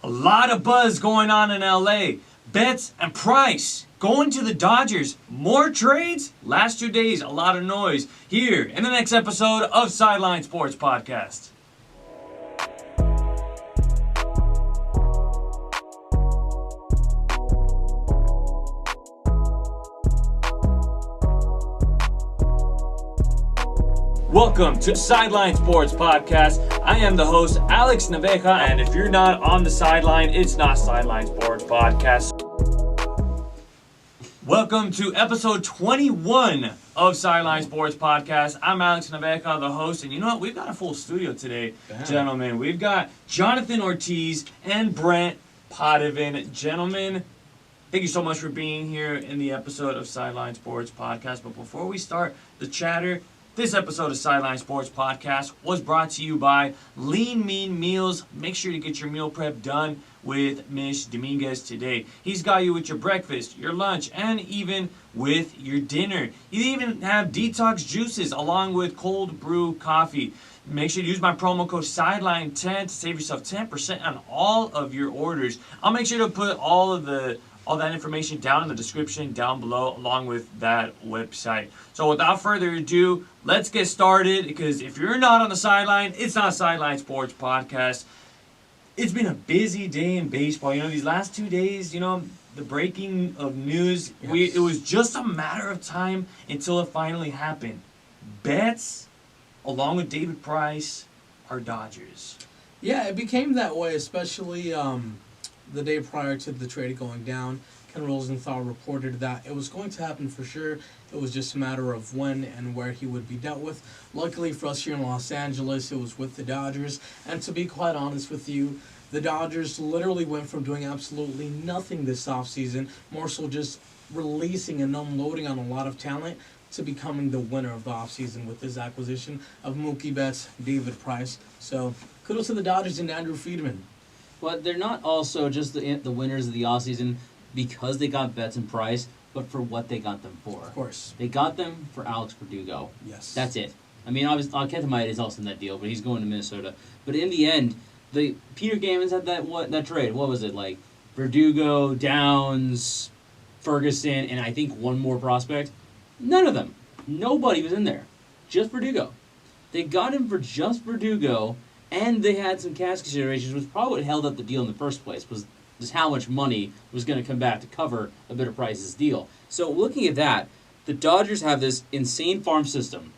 A lot of buzz going on in LA. Betts and Price going to the Dodgers. More trades? Last 2 days, a lot of noise. Here in the next episode of Sideline Sports Podcast. Welcome to Sideline Sports Podcast. I am the host, Alex Naveja, and if you're not on the sideline, it's not Sideline Sports Podcast. Welcome to episode 21 of Sideline Sports Podcast. I'm Alex Naveja, the host, and you know what? We've got a full studio today, gentlemen. We've got Jonathon, Ortiz, and Brent, Pothoven. Gentlemen, thank you so much for being here in the episode of Sideline Sports Podcast. But before we start the chatter, this episode of Sideline Sports Podcast was brought to you by Lean Mean Meals. Make sure to get your meal prep done with Mish Dominguez today. He's got you with your breakfast, your lunch, and even with your dinner. You even have detox juices along with cold brew coffee. Make sure to use my promo code SIDELINE10 to save yourself 10% on all of your orders. I'll make sure to put all that information down in the description down below along with that website. So without further ado, let's get started, because if you're not on the sideline, it's not Sideline Sports Podcast. It's been a busy day in baseball. These last 2 days, the breaking of news, it was just a matter of time until it finally happened. Betts, along with David Price, are Dodgers. Yeah, it became that way, especially the day prior to the trade going down. Ken Rosenthal reported that it was going to happen for sure. It was just a matter of when and where he would be dealt with. Luckily for us here in Los Angeles, it was with the Dodgers. And to be quite honest with you, the Dodgers literally went from doing absolutely nothing this offseason, more so just releasing and unloading on a lot of talent, to becoming the winner of the offseason with this acquisition of Mookie Betts, David Price. So kudos to the Dodgers and Andrew Friedman. But they're not also just the winners of the offseason because they got Betts and Price, but for what they got them for. Of course. They got them for Alex Verdugo. Yes. That's it. I mean, obviously, Kenta is also in that deal, but he's going to Minnesota. But in the end, Peter Gammons had that trade. What was it, like Verdugo, Downs, Ferguson, and I think one more prospect? None of them. Nobody was in there. Just Verdugo. They got him for just Verdugo, and they had some cash considerations, which probably what held up the deal in the first place, was just how much money was going to come back to cover a bit of Price's deal. So looking at that, the Dodgers have this insane farm system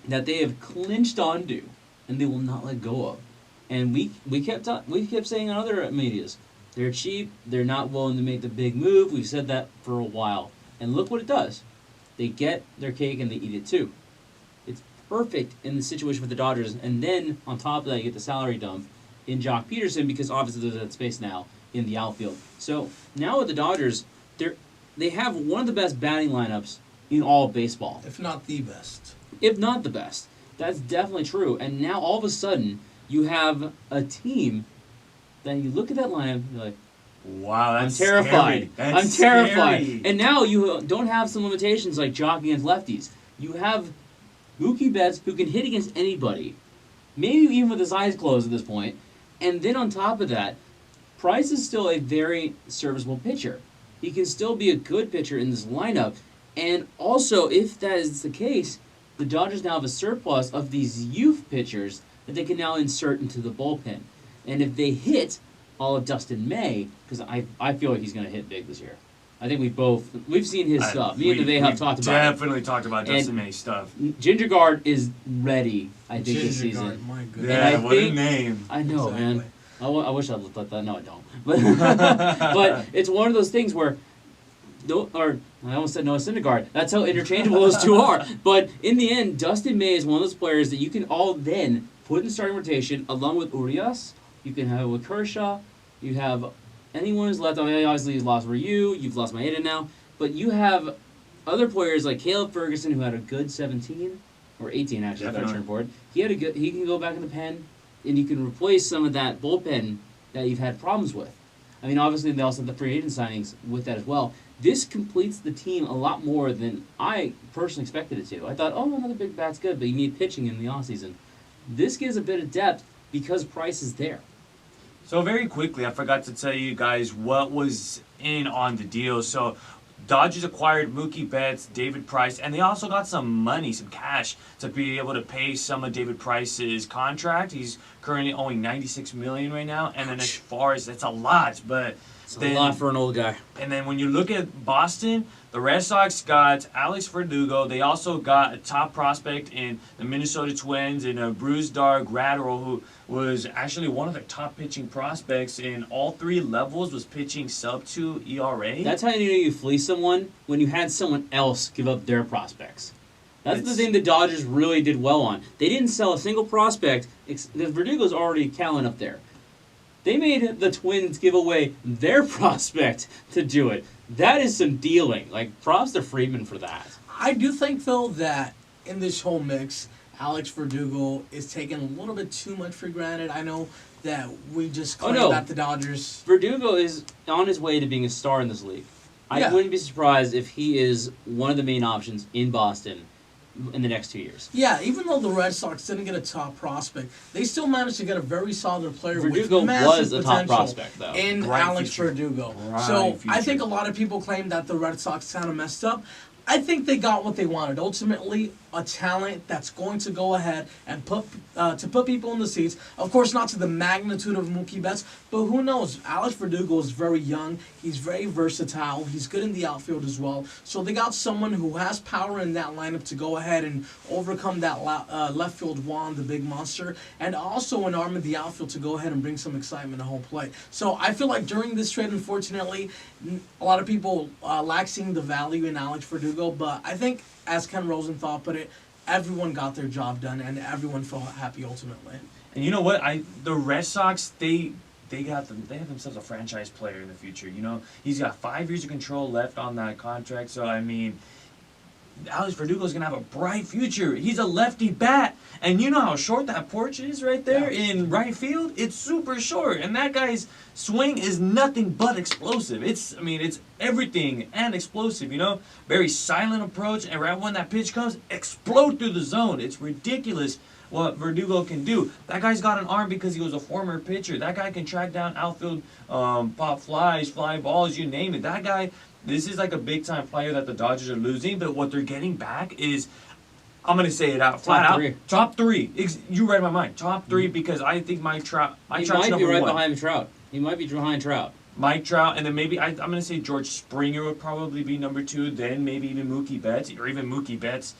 that they have clinched onto, and they will not let go of. And we kept saying on other medias, they're cheap, they're not willing to make the big move. We've said that for a while. And look what it does. They get their cake and they eat it too. It's perfect in the situation with the Dodgers, and then on top of that you get the salary dump in Jock Peterson, because obviously there's that space now in the outfield. So now with the Dodgers, they have one of the best batting lineups in all of baseball. If not the best. If not the best. That's definitely true. And now all of a sudden you have a team that you look at that lineup, you're like, wow, that's I'm terrified. Scary. I'm terrified. Scary. And now you don't have some limitations like jock against lefties. You have Mookie Betts, who can hit against anybody, maybe even with his eyes closed at this point. And then on top of that, Price is still a very serviceable pitcher. He can still be a good pitcher in this lineup. And also, if that is the case, the Dodgers now have a surplus of these youth pitchers that they can now insert into the bullpen. And if they hit all of Dustin May, because I feel like he's going to hit big this year. I think we've seen his stuff. Me and Dave have talked about it. Definitely talked about Dustin May's stuff. Ginger Guard is ready, I think, this season. Guard, my goodness. Yeah, what a name. I know, exactly. Man. I wish I looked like that. No, I don't. But it's one of those things where, I almost said Noah Syndergaard. That's how interchangeable those two are. But in the end, Dustin May is one of those players that you can all then put in starting rotation along with Urias. You can have with Kershaw. You have anyone who's left. I mean, obviously you've lost Ryu. You've lost Maeda now. But you have other players like Caleb Ferguson, who had a good 17 or 18 actually. I've got to turn forward. He can go back in the pen, and you can replace some of that bullpen that you've had problems with. I mean, obviously they also have the free agent signings with that as well. This completes the team a lot more than I personally expected it to. I thought, another big bat's good, but you need pitching in the offseason. This gives a bit of depth because Price is there. So very quickly, I forgot to tell you guys what was in on the deal. So Dodgers acquired Mookie Betts, David Price, and they also got some money, some cash, to be able to pay some of David Price's contract. He's currently owing $96 million right now, and then as far as that's a lot, but It's a lot for an old guy. and then when you look at Boston, the Red Sox got Alex Verdugo. They also got a top prospect in the Minnesota Twins in Bruce Gratterall, who was actually one of their top pitching prospects in all three levels, was pitching sub-2 ERA. That's how you know you fleece someone, when you had someone else give up their prospects. That's the thing the Dodgers really did well on. They didn't sell a single prospect, because Verdugo's already talent up there. They made the Twins give away their prospect to do it. That is some dealing. Like, props to Friedman for that. I do think, though, that in this whole mix, Alex Verdugo is taken a little bit too much for granted. I know that we just claimed that the Dodgers... Verdugo is on his way to being a star in this league. I wouldn't be surprised if he is one of the main options in Boston in the next 2 years. Yeah, even though the Red Sox didn't get a top prospect, they still managed to get a very solid player Verdugo with massive was a top potential prospect, though. in Bright Alex future. Verdugo. Bright So future. I think a lot of people claim that the Red Sox kind of messed up. I think they got what they wanted. Ultimately, a talent that's going to go ahead and put people in the seats. Of course, not to the magnitude of Mookie Betts, but who knows? Alex Verdugo is very young. He's very versatile. He's good in the outfield as well. So they got someone who has power in that lineup to go ahead and overcome that left field wall, the big monster, and also an arm in the outfield to go ahead and bring some excitement to home plate. So I feel like during this trade, unfortunately, a lot of people lack seeing the value in Alex Verdugo, but I think, as Ken Rosenthal put it, everyone got their job done and everyone felt happy ultimately. And you know what? The Red Sox, they have themselves a franchise player in the future. You know, he's got 5 years of control left on that contract. So I mean, Alex Verdugo is gonna have a bright future. He's a lefty bat, and you know how short that porch is right there in right field. It's super short, and that guy's swing is nothing but explosive. It's everything and explosive. You know, very silent approach, and right when that pitch comes, explode through the zone. It's ridiculous what Verdugo can do. That guy's got an arm because he was a former pitcher. That guy can track down outfield, pop flies, fly balls, you name it. That guy. This is like a big-time player that the Dodgers are losing, but what they're getting back is, I'm going to say it out, flat out, top three. You read my mind. Top three, because I think Mike Trout's number one. He might be right behind Trout. He might be behind Trout. Mike Trout, and then maybe, I'm going to say George Springer would probably be number two, then maybe even Mookie Betts, or even Mookie Betts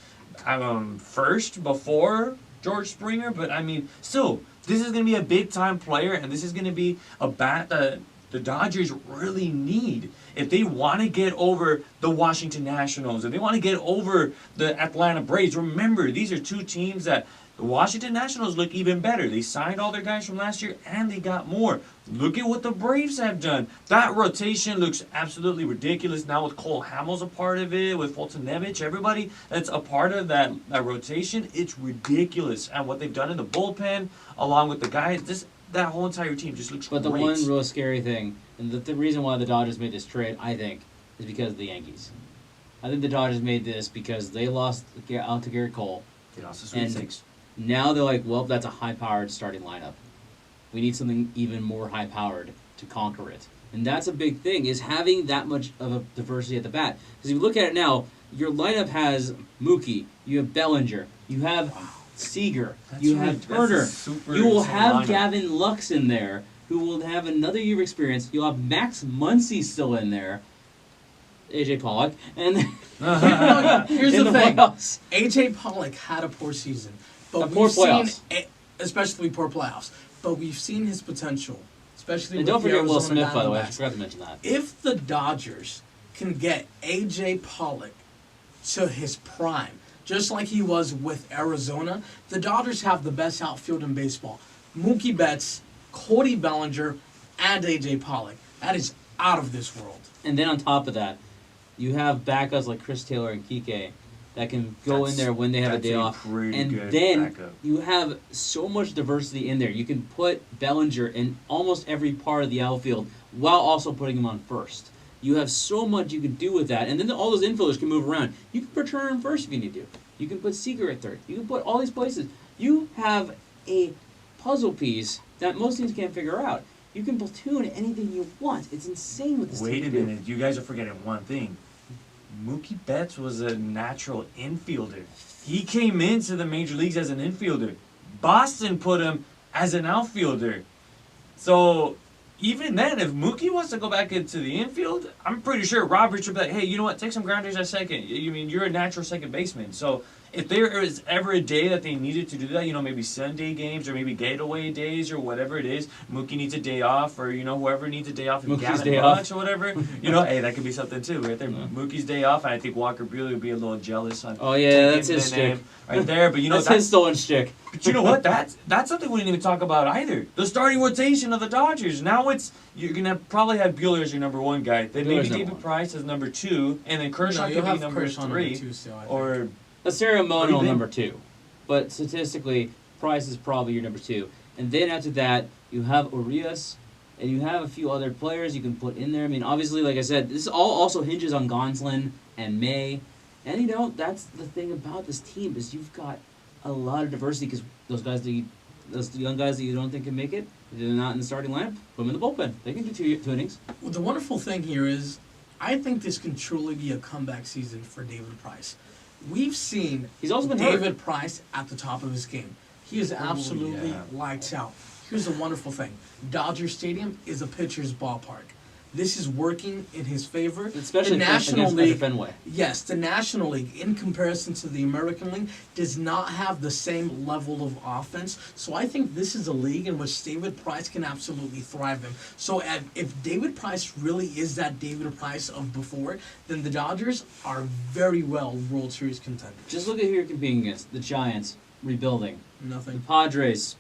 first before George Springer, but I mean, still, this is going to be a big-time player, and this is going to be a bat that the Dodgers really need. If they want to get over the Washington Nationals, if they want to get over the Atlanta Braves, remember, these are two teams that the Washington Nationals look even better. They signed all their guys from last year, and they got more. Look at what the Braves have done. That rotation looks absolutely ridiculous now with Cole Hamels a part of it, with Fultonevich, everybody that's a part of that rotation. It's ridiculous. And what they've done in the bullpen, along with the guys, that whole entire team just looks great. But the one real scary thing, and the reason why the Dodgers made this trade, I think, is because of the Yankees. I think the Dodgers made this because they lost out to Garrett Cole. They lost the sweepstakes. Now they're like, well, that's a high-powered starting lineup. We need something even more high-powered to conquer it. And that's a big thing, is having that much of a diversity at the bat. Because if you look at it now, your lineup has Mookie, you have Bellinger, you have Seager, you have Turner, you will have Gavin Lux in there, who will have another year of experience. You'll have Max Muncy still in there, AJ Pollock, and here's the thing: playoffs. AJ Pollock had a poor season, but poor playoffs. especially poor playoffs. But we've seen his potential, especially. And with don't forget Will Arizona Smith, by the way. I Diamondbacks. forgot to mention that. If the Dodgers can get AJ Pollock to his prime, just like he was with Arizona, the Dodgers have the best outfield in baseball. Mookie Betts, Cody Bellinger, and AJ Pollock. That is out of this world. And then on top of that, you have backups like Chris Taylor and Kike that can go in there when they have a day off. And then you have so much diversity in there. You can put Bellinger in almost every part of the outfield while also putting him on first. You have so much you can do with that. And then all those infielders can move around. You can put Turner in first if you need to. You can put Seager at third. You can put all these places. You have a puzzle piece that most teams can't figure out. You can platoon anything you want. It's insane what this Wait a team minute, you guys are forgetting one thing. Mookie Betts was a natural infielder. He came into the major leagues as an infielder. Boston put him as an outfielder. So even then, if Mookie wants to go back into the infield, I'm pretty sure Roberts would be like, hey, you know what, take some grounders at second. You mean, you're a natural second baseman. So if there is ever a day that they needed to do that, maybe Sunday games or maybe getaway days or whatever it is, Mookie needs a day off, or, whoever needs a day off, Mookie's Gavin day Bucks off. or whatever, hey, that could be something too, right there. Yeah. Mookie's day off, and I think Walker Buehler would be a little jealous on Oh, yeah, taking that's his the name shtick. right there. But, That's his stolen shtick. but you know what? That's something we didn't even talk about either. The starting rotation of the Dodgers. Now you're gonna probably have Buehler as your number one guy. Then maybe Buehler's number David one. Price as number two, and then Kershaw you'll could be have number Kershaw three, number two still, I think. or A ceremonial What do you number 2. But statistically, Price is probably your number 2. And then after that, you have Ortiz, and you have a few other players you can put in there. I mean, obviously, like I said, this all also hinges on Gonsolin and May. And, that's the thing about this team is you've got a lot of diversity because those young guys that you don't think can make it, they're not in the starting lineup, put them in the bullpen. They can do two innings. Well, the wonderful thing here is, I think this can truly be a comeback season for David Price. We've seen He's also been hurt. David Price at the top of his game. He is absolutely yeah. lights out. Here's the wonderful thing. Dodger Stadium is a pitcher's ballpark. This is working in his favor. Especially the against National League, Fenway. yes, the National League, in comparison to the American League, does not have the same level of offense. So I think this is a league in which David Price can absolutely thrive in. So if David Price really is that David Price of before, then the Dodgers are very well World Series contenders. Just look at who you're competing against. The Giants, rebuilding. The Nothing. Padres,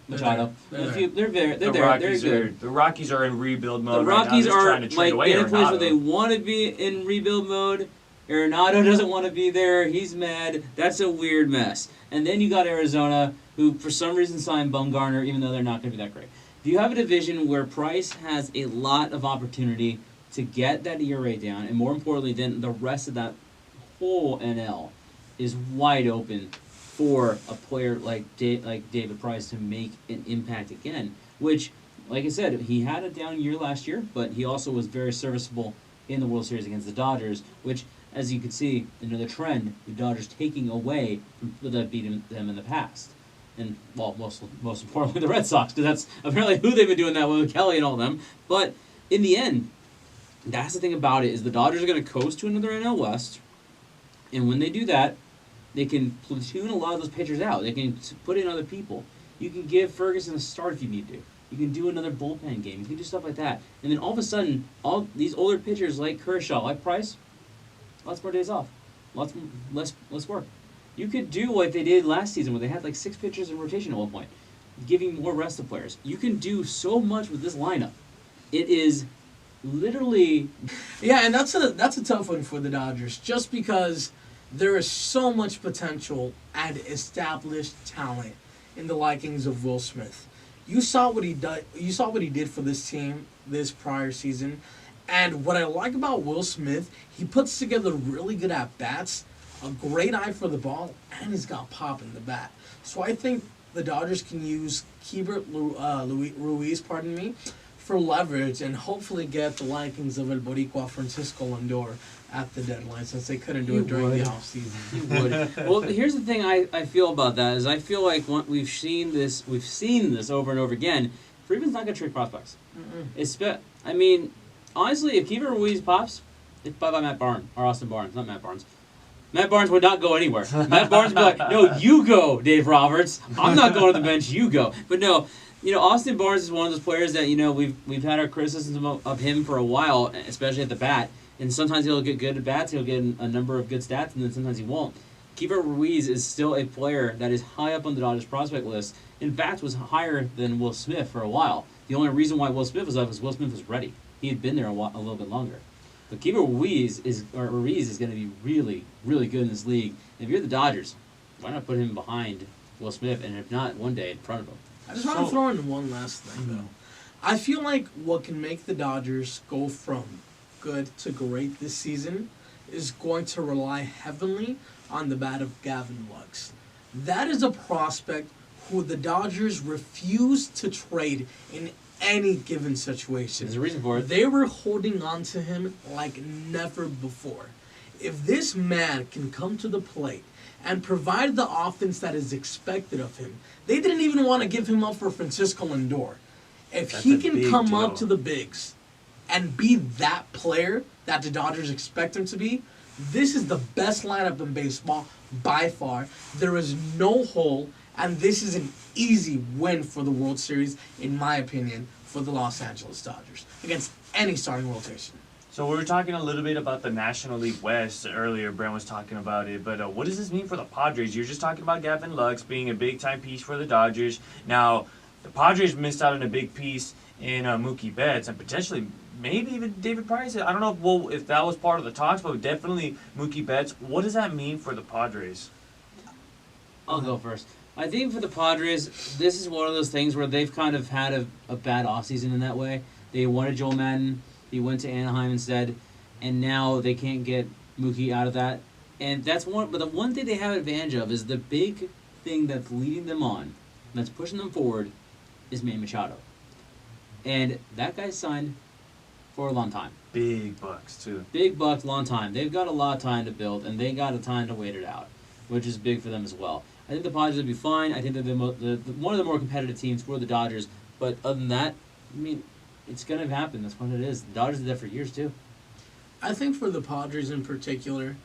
Machado. They're They're the there. Rockies They're are good. the Rockies are in rebuild mode. The right now, Rockies just are trying to trade like away in a place where Arenado. they want to be in rebuild mode. Arenado doesn't want to be there. He's mad. That's a weird mess. And then you got Arizona, who for some reason signed Bumgarner, even though they're not going to be that great. If you have a division where Price has a lot of opportunity to get that ERA down, and more importantly, then the rest of that whole NL is wide open for a player like David Price to make an impact again, which, like I said, he had a down year last year, but he also was very serviceable in the World Series against the Dodgers, which, as you can see, another trend, the Dodgers taking away from that beat them in the past. And, well, most importantly, the Red Sox, because that's apparently who they've been doing that with Kelly and all them. But in the end, that's the thing about it, is the Dodgers are going to coast to another NL West, and when they do that, they can platoon a lot of those pitchers out. They can put in other people. You can give Ferguson a start if you need to. You can do another bullpen game. You can do stuff like that. And then all of a sudden, all these older pitchers like Kershaw, like Price, lots more days off. Less work. You could do what they did last season where they had like 6 pitchers in rotation at one point, giving more rest to players. You can do so much with this lineup. It is literally... Yeah, and that's a tough one for the Dodgers, just because there is so much potential and established talent in the likings of Will Smith. You saw what he did. You saw what he did for this team this prior season, and what I like about Will Smith, he puts together really good at bats, a great eye for the ball, and he's got pop in the bat. So I think the Dodgers can use Keibert Ruiz, for leverage and hopefully get the likings of El Boricua Francisco Lindor at the deadline, since they couldn't do it during the offseason. You would. Well, here's the thing I feel about that is I feel like we've seen this over and over again. Freeman's not going to trade prospects. I mean, honestly, if Keibert Ruiz pops, it's bye Matt Barnes or Austin Barnes, not Matt Barnes. Matt Barnes would not go anywhere. Matt Barnes would be like, no, you go, Dave Roberts. I'm not going to the bench, you go. But no, Austin Barnes is one of those players that, we've had our criticisms of him for a while, especially at the bat. And sometimes he'll get good at bats, he'll get a number of good stats, and then sometimes he won't. Keibert Ruiz is still a player that is high up on the Dodgers prospect list. In fact, was higher than Will Smith for a while. The only reason why Will Smith was up is Will Smith was ready. He had been there a little bit longer. But Keibert Ruiz is going to be really, really good in this league. And if you're the Dodgers, why not put him behind Will Smith, and if not, one day in front of him? I just want to throw in one last thing, though. I feel like what can make the Dodgers go from good to great this season is going to rely heavily on the bat of Gavin Lux. That is a prospect who the Dodgers refused to trade in any given situation. There's a reason for it. They were holding on to him like never before. If this man can come to the plate and provide the offense that is expected of him, they didn't even want to give him up for Francisco Lindor. If That's he a can big come deal. up to the bigs and be that player that the Dodgers expect him to be, this is the best lineup in baseball by far. There is no hole, and this is an easy win for the World Series, in my opinion, for the Los Angeles Dodgers against any starting rotation. So we were talking a little bit about the National League West earlier. Brent was talking about it, but what does this mean for the Padres? You're just talking about Gavin Lux being a big-time piece for the Dodgers. Now, the Padres missed out on a big piece in Mookie Betts and potentially maybe even David Price. I don't know if that was part of the talks, but definitely Mookie Betts. What does that mean for the Padres? I'll go first. I think for the Padres, this is one of those things where they've kind of had a bad offseason in that way. They wanted Joel Madden. He went to Anaheim instead, and now they can't get Mookie out of that. And that's one. But the one thing they have advantage of is the big thing that's leading them on, that's pushing them forward, is Manny Machado. And that guy's signed for a long time. Big bucks, too. Big bucks, long time. They've got a lot of time to build, and they got a time to wait it out, which is big for them as well. I think the Padres will be fine. I think they're one of the more competitive teams for the Dodgers. But other than that, I mean, it's going to happen. That's what it is. The Dodgers are there for years, too. I think for the Padres in particular,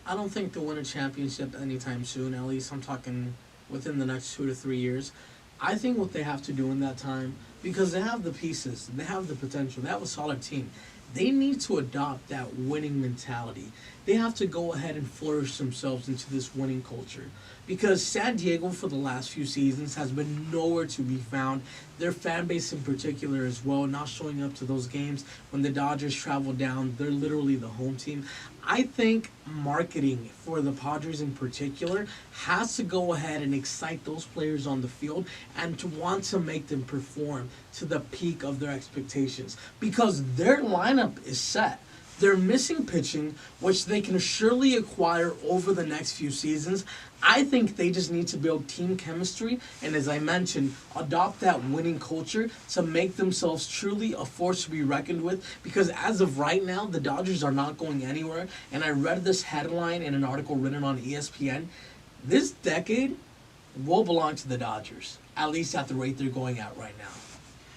I don't think they'll win a championship anytime soon. At least I'm talking within the next 2 to 3 years. I think what they have to do in that time, because they have the pieces, they have the potential, they have a solid team, they need to adopt that winning mentality. They have to go ahead and flourish themselves into this winning culture. Because San Diego, for the last few seasons, has been nowhere to be found. Their fan base in particular as well, not showing up to those games. When the Dodgers travel down, they're literally the home team. I think marketing for the Padres in particular has to go ahead and excite those players on the field and to want to make them perform to the peak of their expectations. Because their lineup is set. They're missing pitching, which they can surely acquire over the next few seasons. I think they just need to build team chemistry and, as I mentioned, adopt that winning culture to make themselves truly a force to be reckoned with. Because as of right now, the Dodgers are not going anywhere. And I read this headline in an article written on ESPN. This decade will belong to the Dodgers, at least at the rate they're going at right now.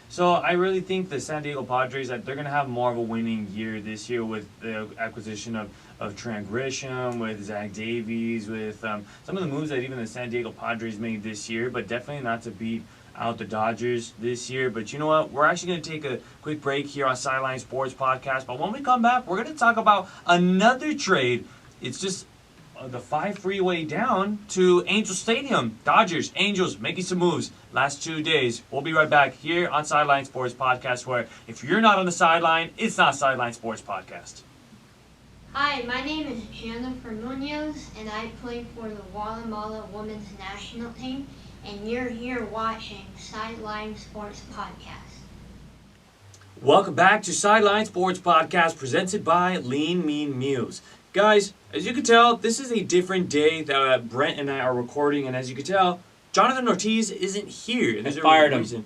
So I really think the San Diego Padres, that they're going to have more of a winning year this year with the acquisition of Trent Grisham, with Zach Davies, with some of the moves that even the San Diego Padres made this year, but definitely not to beat out the Dodgers this year. But you know what? We're actually going to take a quick break here on Sideline Sports Podcast. But when we come back, we're going to talk about another trade. It's just the 5 freeway down to Angel Stadium. Dodgers, Angels making some moves last 2 days. We'll be right back here on Sideline Sports Podcast, where if you're not on the sideline, it's not Sideline Sports Podcast. Hi, my name is Jennifer Munoz, and I play for the Guatemala Women's National Team, and you're here watching Sideline Sports Podcast. Welcome back to Sideline Sports Podcast, presented by Lean Mean Meals. Guys, as you can tell, this is a different day that Brent and I are recording, and as you can tell, Jonathon Ortiz isn't here. They fired him.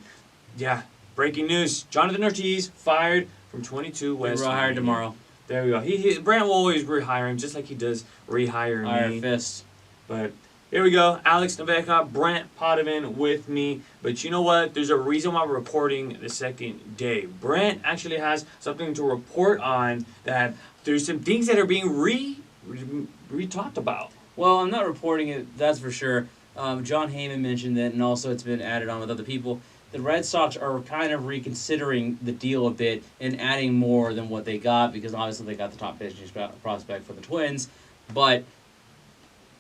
Yeah, breaking news. Jonathon Ortiz fired from 22 West. We're hired tomorrow. There we go. Brent will always rehire him, just like he does rehire me. Iron Fist. But here we go. Alex Naveca, Brent Pothoven with me. But you know what? There's a reason why we're recording the second day. Brent actually has something to report on, that there's some things that are being re-talked about. Well, I'm not reporting it, that's for sure. John Heyman mentioned that, and also it's been added on with other people. The Red Sox are kind of reconsidering the deal a bit and adding more than what they got, because obviously they got the top pitching prospect for the Twins. But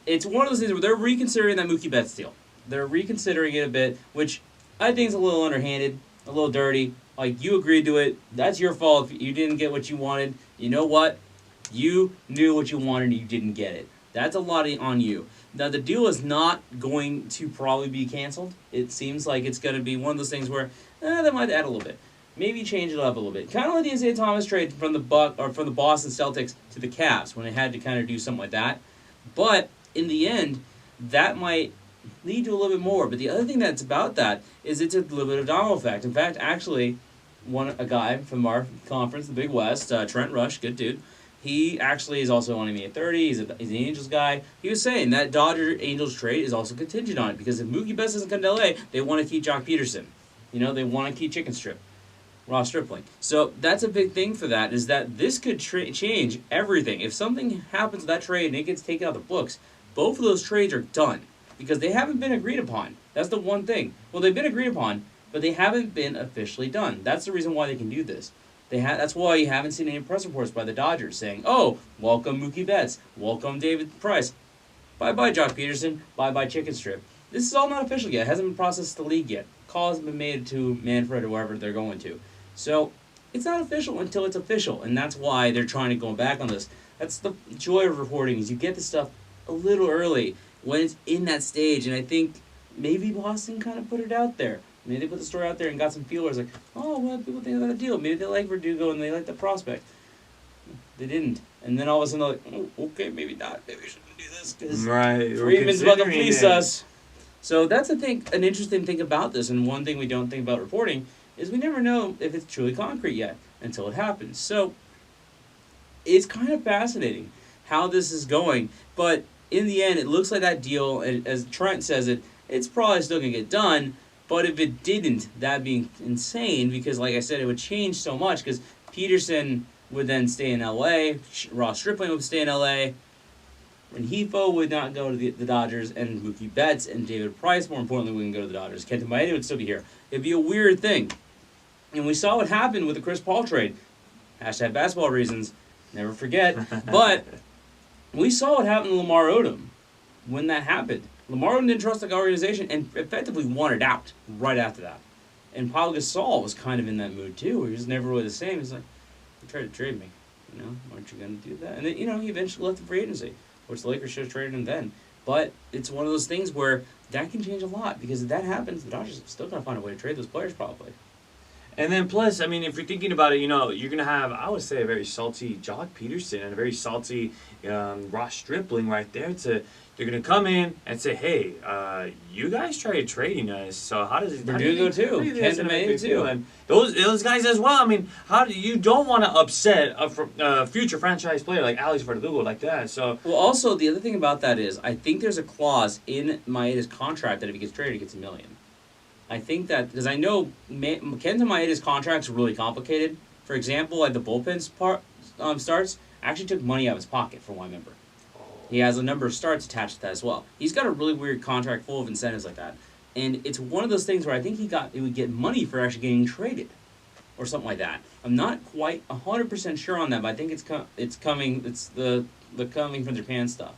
it's one of those things where they're reconsidering that Mookie Betts deal. They're reconsidering it a bit, which I think is a little underhanded, a little dirty. Like, you agreed to it. That's your fault if you didn't get what you wanted. You know what? You knew what you wanted and you didn't get it. That's a lot on you. Now, the deal is not going to probably be canceled. It seems like it's going to be one of those things where they might add a little bit. Maybe change it up a little bit. Kind of like the Isaiah Thomas trade from the Boston Celtics to the Cavs when they had to kind of do something like that. But in the end, that might lead to a little bit more. But the other thing that's about that is it's a little bit of domino effect. In fact, actually, a guy from our conference, the Big West, Trent Rush, good dude, he actually is also on NBA 30. He's an Angels guy. He was saying that Dodger-Angels trade is also contingent on it because if Mookie Betts doesn't come to LA, they want to keep Jock Peterson. They want to keep Chicken Strip. Ross Stripling. So that's a big thing for that, is that this could change everything. If something happens with that trade and it gets taken out of the books, both of those trades are done because they haven't been agreed upon. That's the one thing. Well, they've been agreed upon, but they haven't been officially done. That's the reason why they can do this. That's why you haven't seen any press reports by the Dodgers saying, oh, welcome Mookie Betts, welcome David Price, bye-bye Jock Peterson, bye-bye Chicken Strip. This is all not official yet. It hasn't been processed to the league yet. Call hasn't been made to Manfred or wherever they're going to. So it's not official until it's official, and that's why they're trying to go back on this. That's the joy of reporting, is you get the stuff a little early when it's in that stage, and I think maybe Boston kind of put it out there. Maybe they put the story out there and got some feelers like, oh, what do people think about the deal? Maybe they like Verdugo and they like the prospect. They didn't. And then all of a sudden they're like, oh, okay, maybe not. Maybe we shouldn't do this because Freeman's about to fleece us. So that's, I think, an interesting thing about this, and one thing we don't think about reporting is we never know if it's truly concrete yet until it happens. So it's kind of fascinating how this is going. But in the end, it looks like that deal, as Trent says it's probably still going to get done. But if it didn't, that'd be insane because, like I said, it would change so much because Peterson would then stay in L.A., Ross Stripling would stay in L.A., and Hefo would not go to the Dodgers, and Mookie Betts and David Price, more importantly, wouldn't go to the Dodgers. Kenta Maeda would still be here. It'd be a weird thing. And we saw what happened with the Chris Paul trade. Hashtag basketball reasons. Never forget. But we saw what happened to Lamar Odom when that happened. Lamar Odom didn't trust the organization and effectively wanted out right after that. And Paul Gasol was kind of in that mood too, where he was never really the same. He's like, you tried to trade me. Aren't you going to do that? And then, he eventually left the free agency, which the Lakers should have traded him then. But it's one of those things where that can change a lot because if that happens, the Dodgers are still going to find a way to trade those players probably. And then plus, I mean, if you're thinking about it, you're going to have, I would say, a very salty Jock Peterson and a very salty Ross Stripling right there. They're going to come in and say, hey, you guys tried trading us, so how does it... Verdugo too. Kenta Maeda too. And those guys as well. I mean, you don't want to upset a future franchise player like Alex Verdugo like that. So well, also, the other thing about that is, I think there's a clause in Maeda's contract that if he gets traded, he gets $1 million. I think that, because I know Kenta Maeda's contract's really complicated. For example, like the bullpen starts, actually took money out of his pocket for one member. He has a number of starts attached to that as well. He's got a really weird contract full of incentives like that. And it's one of those things where I think he would get money for actually getting traded or something like that. I'm not quite 100% sure on that, but I think it's coming. It's the coming from Japan stuff.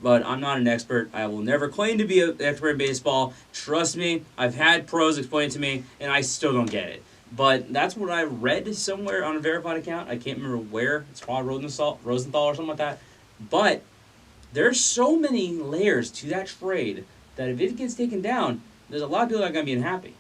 But I'm not an expert. I will never claim to be an expert in baseball. Trust me, I've had pros explain it to me, and I still don't get it. But that's what I read somewhere on a verified account. I can't remember where. It's probably Rosenthal or something like that. But there's so many layers to that trade that if it gets taken down, there's a lot of people that are going to be unhappy.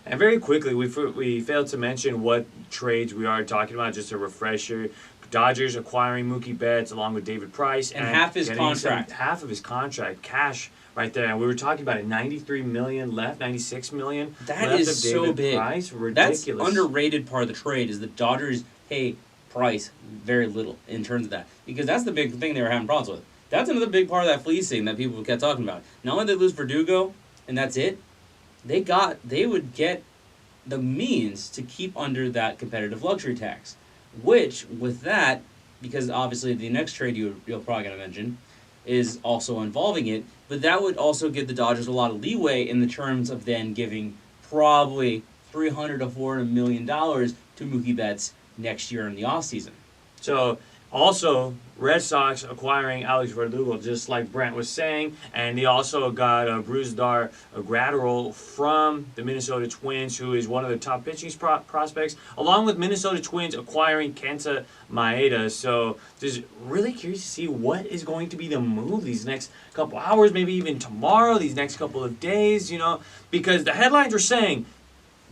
And very quickly, we failed to mention what trades we are talking about. Just a refresher. Dodgers acquiring Mookie Betts along with David Price. And half his contract. Half of his contract. Cash right there. And we were talking about it. $93 million left. $96 million that left is of so David big. Price. Ridiculous. That's underrated part of the trade is the Dodgers pay Price very little in terms of that. Because that's the big thing they were having problems with. That's another big part of that fleecing that people kept talking about. Not only did they lose Verdugo, and that's it, they would get the means to keep under that competitive luxury tax. Which, with that, because obviously the next trade you're probably going to mention is also involving it, but that would also give the Dodgers a lot of leeway in the terms of then giving probably $300 to $400 million to Mookie Betts next year in the offseason. So, also, Red Sox acquiring Alex Verdugo, just like Brent was saying, and they also got Brusdar Graterol from the Minnesota Twins, who is one of the top pitching prospects, along with Minnesota Twins acquiring Kenta Maeda. So, just really curious to see what is going to be the move these next couple hours, maybe even tomorrow, these next couple of days, because the headlines were saying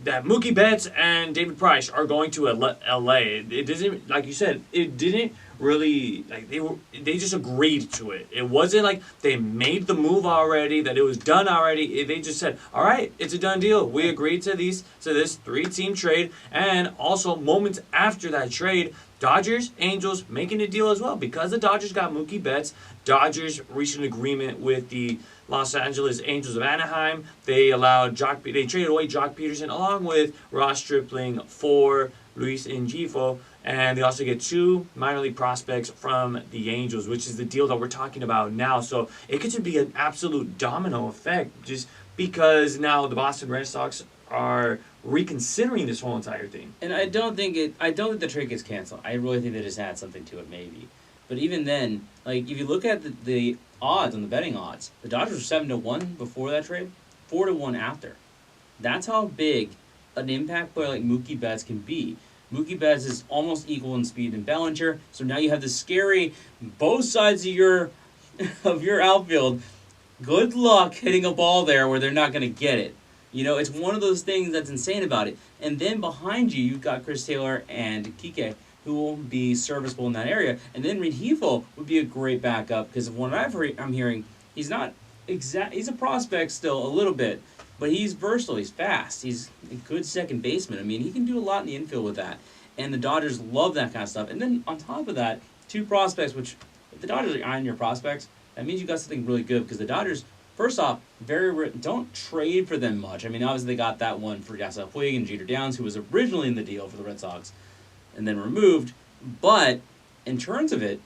that Mookie Betts and David Price are going to LA. It doesn't, like you said, it didn't really, like, they just agreed to it. It wasn't like they made the move already, that it was done already. They just said, all right, it's a done deal. We agreed to this 3-team trade. And also moments after that trade, Dodgers, Angels making a deal as well. Because the Dodgers got Mookie Betts, Dodgers reached an agreement with the Los Angeles Angels of Anaheim. They traded away Jock Peterson along with Ross Stripling for Luis Ngifo. And they also get 2 minor league prospects from the Angels, which is the deal that we're talking about now. So it could just be an absolute domino effect just because now the Boston Red Sox are reconsidering this whole entire thing. And I don't think the trade gets canceled. I really think they just add something to it, maybe. But even then, like, if you look at the odds on the betting odds, the Dodgers were 7-1 before that trade, 4-1 after. That's how big an impact player like Mookie Betts can be. Mookie Betts is almost equal in speed than Bellinger, so now you have this scary both sides of your outfield. Good luck hitting a ball there where they're not going to get it. You know, it's one of those things that's insane about it. And then behind you, you've got Chris Taylor and Kike, who will be serviceable in that area. And then Rengifo would be a great backup because of what I'm hearing, he's not he's a prospect still a little bit, but he's versatile, he's fast, he's a good second baseman. I mean, he can do a lot in the infield with that. And the Dodgers love that kind of stuff. And then on top of that, 2 prospects, which if the Dodgers are eyeing your prospects, that means you got something really good because the Dodgers, first off, don't trade for them much. I mean, obviously they got that one for Yasiel Puig and Jeter Downs, who was originally in the deal for the Red Sox and then removed. But in terms of it,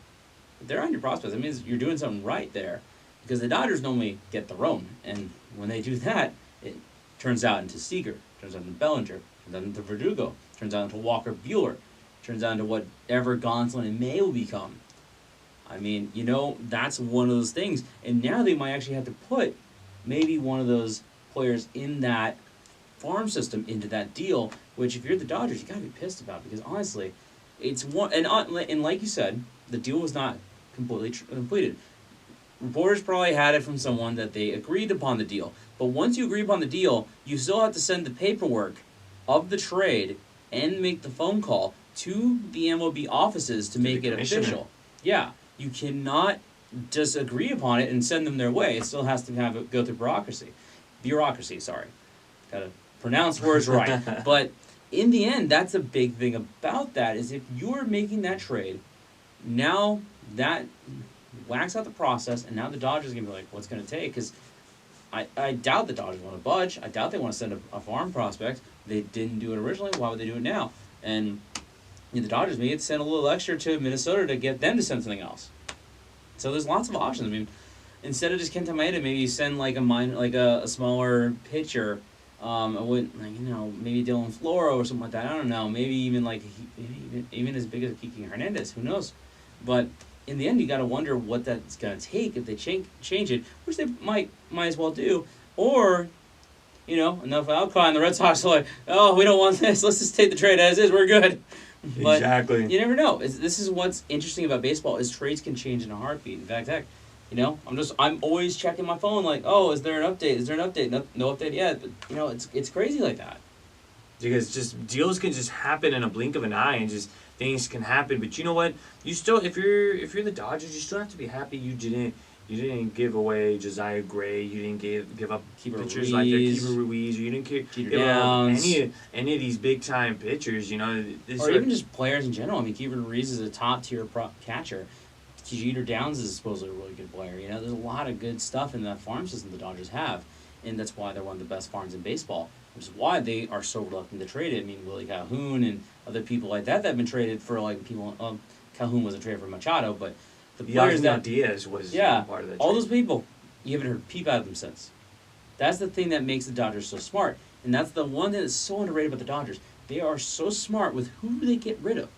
they're on your prospects. That means you're doing something right there because the Dodgers normally get their own. And when they do that, it turns out into Seager, turns out into Bellinger, turns out into Verdugo, turns out into Walker Buehler, turns out into whatever Gonsolin and May will become. I mean, you know, that's one of those things. And now they might actually have to put maybe one of those players in that farm system into that deal, which if you're the Dodgers, you got to be pissed about because honestly, it's one. And like you said, the deal was not completely completed. Reporters probably had it from someone that they agreed upon the deal. But once you agree upon the deal, you still have to send the paperwork of the trade and make the phone call to the MLB offices to make it official. Yeah. You cannot just agree upon it and send them their way. It still has to go through bureaucracy. Sorry, gotta pronounce words right. But in the end, that's a big thing about that is if you're making that trade, now that whacks out the process, and now the Dodgers are gonna be like, what's gonna take? Because I doubt the Dodgers want to budge. I doubt they want to send a farm prospect. They didn't do it originally. Why would they do it now? And the Dodgers may send a little extra to Minnesota to get them to send something else. So there's lots of options. I mean, instead of just Kenta Maeda, maybe you send like a smaller pitcher. I wouldn't maybe Dylan Floro or something like that. I don't know. Maybe even even as big as Kiki Hernandez. Who knows? But in the end, you got to wonder what that's gonna take if they change it, which they might as well do. Or enough outcry, and the Red Sox are like, oh, we don't want this. Let's just take the trade as is. We're good. But exactly. You never know. This is what's interesting about baseball is trades can change in a heartbeat. In fact, I'm always checking my phone like, oh, is there an update? Is there an update? No update yet. But it's crazy like that. Because just deals can just happen in a blink of an eye, and just things can happen. But you know what? You still, if you're the Dodgers, you still have to be happy you didn't give away Josiah Gray. You didn't give up pitchers like Keeper Ruiz. You didn't give up any of these big time pitchers. Or even just players in general. I mean, Keeper Ruiz is a top tier catcher. Jeter Downs is supposedly a really good player. There's a lot of good stuff in that farm system the Dodgers have, and that's why they're one of the best farms in baseball. Which is why they are so reluctant to trade it. I mean, Willie Calhoun and other people like that have been traded for people. Calhoun wasn't traded for Machado, but the players that Diaz was part of that. All those people, you haven't heard a peep out of them since. That's the thing that makes the Dodgers so smart, and that's the one thing that's so underrated about the Dodgers. They are so smart with who they get rid of,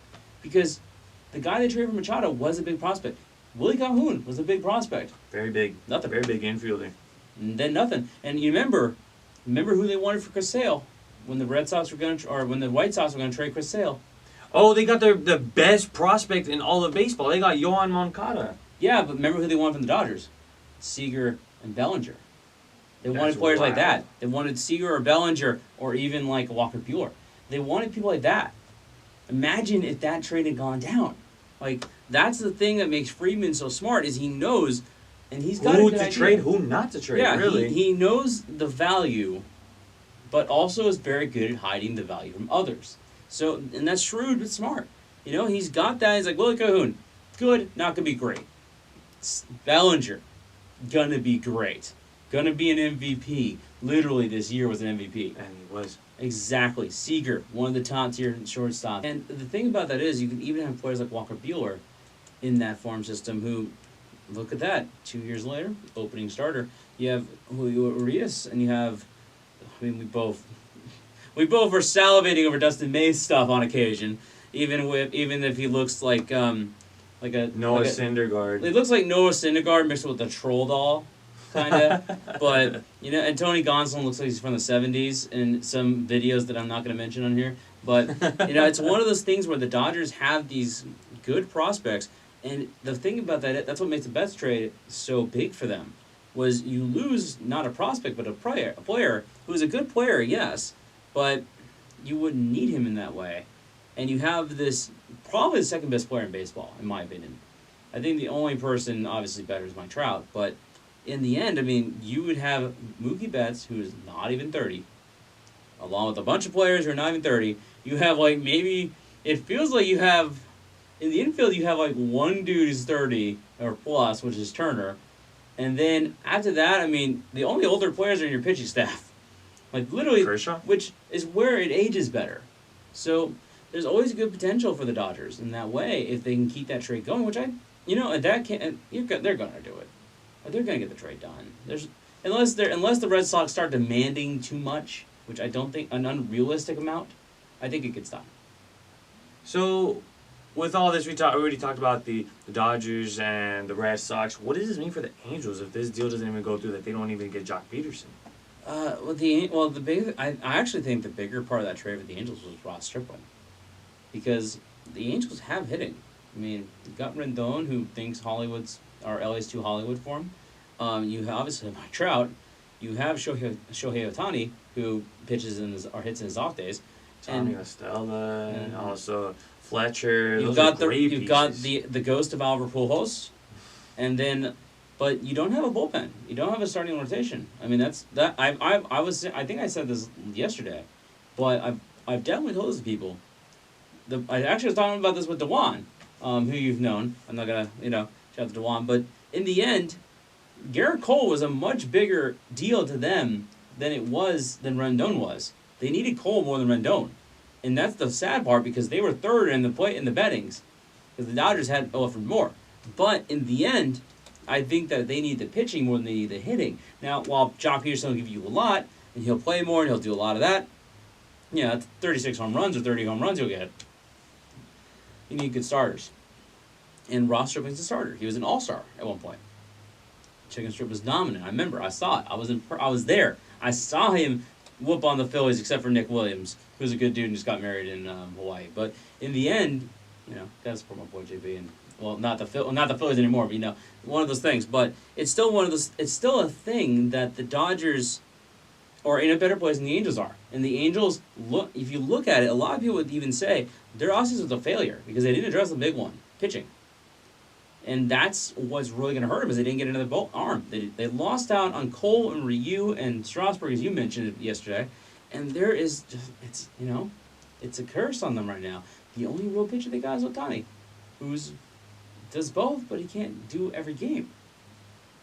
because the guy they traded for Machado was a big prospect. Willie Calhoun was a big prospect. Very big. Nothing. Very big infielder. And then nothing. And you remember who they wanted for Chris Sale when the White Sox were going to trade Chris Sale. Oh, they got the best prospect in all of baseball. They got Yohan Moncada. Yeah, but remember who they wanted from the Dodgers? Seager and Bellinger. They wanted players like that. They wanted Seager or Bellinger or even like Walker Buehler. They wanted people like that. Imagine if that trade had gone down. Like, that's the thing that makes Friedman so smart is he knows, and he's got who a good to idea. trade, who not to trade. Yeah, really. he knows the value, but also is very good at hiding the value from others. So, and that's shrewd but smart. You know, he's got that. He's like, Willie Cahoon, good, not gonna be great. Bellinger, gonna be great. Gonna be an MVP. Literally this year was an MVP. And he was. Exactly. Seager, one of the top tier shortstops. And the thing about that is you can even have players like Walker Buehler in that farm system who, look at that, 2 years later, opening starter. You have Julio Urias, and you have, I mean, we both are salivating over Dustin May's stuff on occasion, even if he looks like a Noah Syndergaard. It looks like Noah Syndergaard mixed with a troll doll, kind of. But, you know, and Tony Gonsolin looks like he's from the 70s in some videos that I'm not going to mention on here. But, you know, it's one of those things where the Dodgers have these good prospects. And the thing about that's what makes the Betts trade so big for them, was you lose not a prospect, but a player who's a good player, yes, but you wouldn't need him in that way. And you have this, probably the second best player in baseball, in my opinion. I think the only person obviously better is Mike Trout, but in the end, I mean, you would have Mookie Betts, who is not even 30, along with a bunch of players who are not even 30. You have, like, maybe, it feels like you have, in the infield, you have, like, one dude who's 30 or plus, which is Turner. And then after that, I mean, the only older players are in your pitching staff. Like, literally, Kershaw? Which is where it ages better. So there's always good potential for the Dodgers in that way if they can keep that trade going, which they're going to do it. They're going to get the trade done. Unless the Red Sox start demanding too much, which I don't think, an unrealistic amount, I think it gets done. So, with all this, we already talked about the Dodgers and the Red Sox. What does this mean for the Angels if this deal doesn't even go through, that they don't even get Jock Peterson? I actually think the bigger part of that trade with the Angels was Ross Stripling, because the Angels have hitting. I mean, you got Rendon, who thinks LA's too Hollywood for him. You have obviously Mike Trout. You have Shohei Ohtani, who pitches or hits in his off days. Tommy Estella, and also Fletcher. You've got the ghost of Albert Pujols, and then, but you don't have a bullpen. You don't have a starting rotation. I mean, I think I said this yesterday, but I've definitely told this to people. I actually was talking about this with Dewan, who you've known. I'm not gonna shout out to Dewan, but in the end, Garrett Cole was a much bigger deal to them than Rendon was. They needed Cole more than Rendon. And that's the sad part, because they were third in the bettings, because the Dodgers had offered more. But in the end, I think that they need the pitching more than they need the hitting. Now, while Jock Peterson will give you a lot, and he'll play more, and he'll do a lot of that, 36 home runs or 30 home runs you'll get. You need good starters. And Ross Stripling's a starter. He was an all-star at one point. Chicken Strip was dominant. I remember. I saw it. I was there. I saw him whoop on the Phillies, except for Nick Williams, who's a good dude and just got married in Hawaii. But in the end, gotta support my boy JB, and not the Phillies anymore, but one of those things. But it's still it's still a thing that the Dodgers are in a better place than the Angels are. And the Angels, if you look at it, a lot of people would even say their offseason was a failure because they didn't address the big one, pitching. And that's what's really going to hurt them, is they didn't get another arm. They lost out on Cole and Ryu and Strasburg, as you mentioned yesterday. And there is just, it's a curse on them right now. The only real pitcher they got is Ohtani, who does both, but he can't do every game.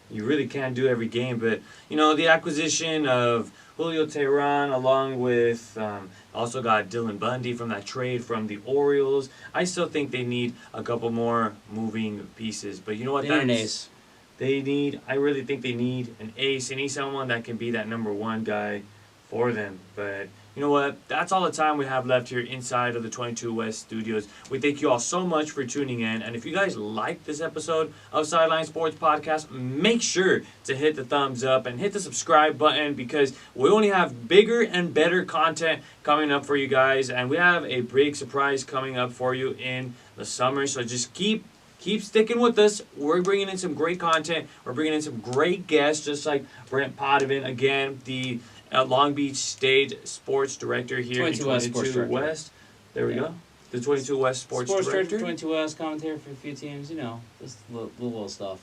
You really can't do every game, but, the acquisition of Julio Teheran, along with also got Dylan Bundy from that trade from the Orioles. I still think they need a couple more moving pieces, but you know what? They need an ace. I really think they need an ace. They need someone that can be that number one guy for them. But you know what? That's all the time we have left here inside of the 22 West Studios. We thank you all so much for tuning in. And if you guys like this episode of Sideline Sports Podcast, make sure to hit the thumbs up and hit the subscribe button, because we only have bigger and better content coming up for you guys. And we have a big surprise coming up for you in the summer. So just keep keep sticking with us. We're bringing in some great content. We're bringing in some great guests, just like Brent Pothoven, again, the Long Beach State Sports Director here in 22 West. There we go. The 22 West Sports Director. 22 West, commentator for a few teams, just little stuff.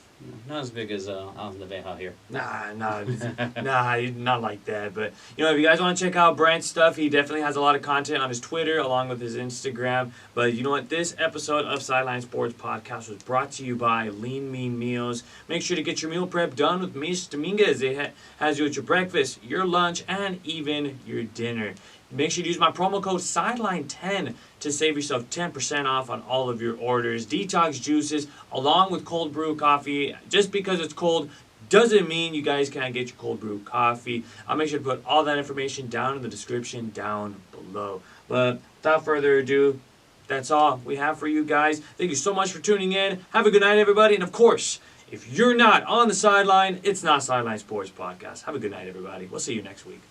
Not as big as out in the Veja here. Nah, not like that. But, if you guys want to check out Brent's stuff, he definitely has a lot of content on his Twitter along with his Instagram. But you know what? This episode of Sideline Sports Podcast was brought to you by Lean Mean Meals. Make sure to get your meal prep done with Miss Dominguez. It has you with your breakfast, your lunch, and even your dinner. Make sure to use my promo code SIDELINE10 to save yourself 10% off on all of your orders. Detox juices along with cold brew coffee. Just because it's cold doesn't mean you guys can't get your cold brew coffee. I'll make sure to put all that information down in the description down below. But without further ado, that's all we have for you guys. Thank you so much for tuning in. Have a good night, everybody. And of course, if you're not on the sideline, it's not Sideline Sports Podcast. Have a good night, everybody. We'll see you next week.